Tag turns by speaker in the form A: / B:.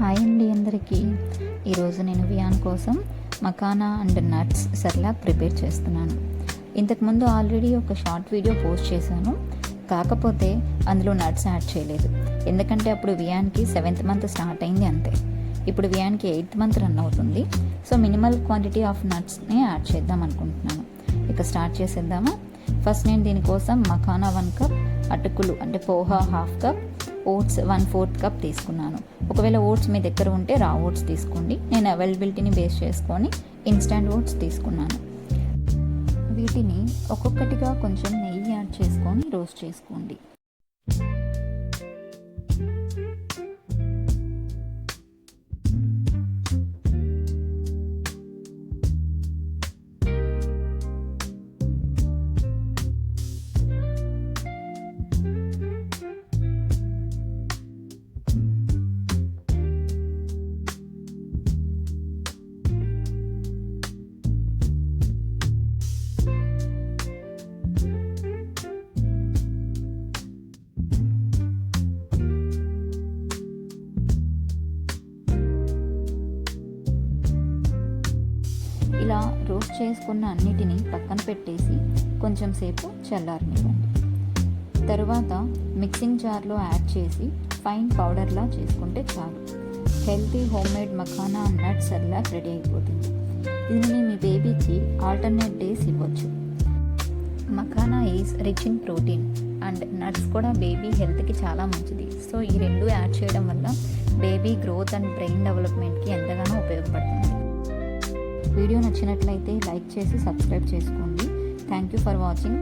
A: Hi అండి అందరికీ. ఈరోజు నేను వియాన్ కోసం makhana and nuts Cerelac prepare చేస్తున్నాను. ఇంతకుముందు ఆల్రెడీ ఒక షార్ట్ వీడియో పోస్ట్ చేశాను, కాకపోతే అందులో నట్స్ యాడ్ చేయలేదు. ఎందుకంటే అప్పుడు వియాన్కి 7th మంత్ స్టార్ట్ అయింది అంతే. ఇప్పుడు వియాన్కి 8th మంత్ రన్ అవుతుంది. సో మినిమల్ క్వాంటిటీ ఆఫ్ నట్స్ని యాడ్ చేద్దాం అనుకుంటున్నాను. ఇక స్టార్ట్ చేసేద్దామా? ఫస్ట్ నేను దీనికోసం మకానా 1 కప్, అటుకులు అంటే పోహా 1/2 కప్, ఓట్స్ 1/4 కప్ తీసుకున్నాను. ఒకవేళ ఓట్స్ మీ దగ్గర ఉంటే రా ఓట్స్ తీసుకోండి. నేను అవైలబిలిటీని బేస్ చేసుకొని ఇన్స్టాంట్ ఓట్స్ తీసుకున్నాను. వీటిని ఒక్కొక్కటిగా కొంచెం నెయ్యి యాడ్ చేసుకొని రోస్ట్ చేసుకోండి. ఇలా రోస్ట్ చేసుకున్న అన్నిటినీ పక్కన పెట్టేసి కొంచెం సేపు చల్లారనివ్వండి. తరువాత మిక్సింగ్ జార్లో యాడ్ చేసి ఫైన్ పౌడర్లా చేసుకుంటే చాలు. Healthy homemade makhana nuts Cerelac ready అయిపోతుంది. దీనిని మీ బేబీకి ఆల్టర్నేట్ డేస్ ఇవ్వచ్చు. Makhana is rich in protein and nuts కూడా బేబీ హెల్త్కి చాలా మంచిది. సో ఈ రెండు యాడ్ చేయడం వల్ల బేబీ గ్రోత్ అండ్ బ్రెయిన్ డెవలప్మెంట్కి ఎంతగానో ఉపయోగపడుతుంది. వీడియో నచ్చినట్లయితే లైక్ చేసి సబ్స్క్రైబ్ చేసుకోండి. Thank you for watching.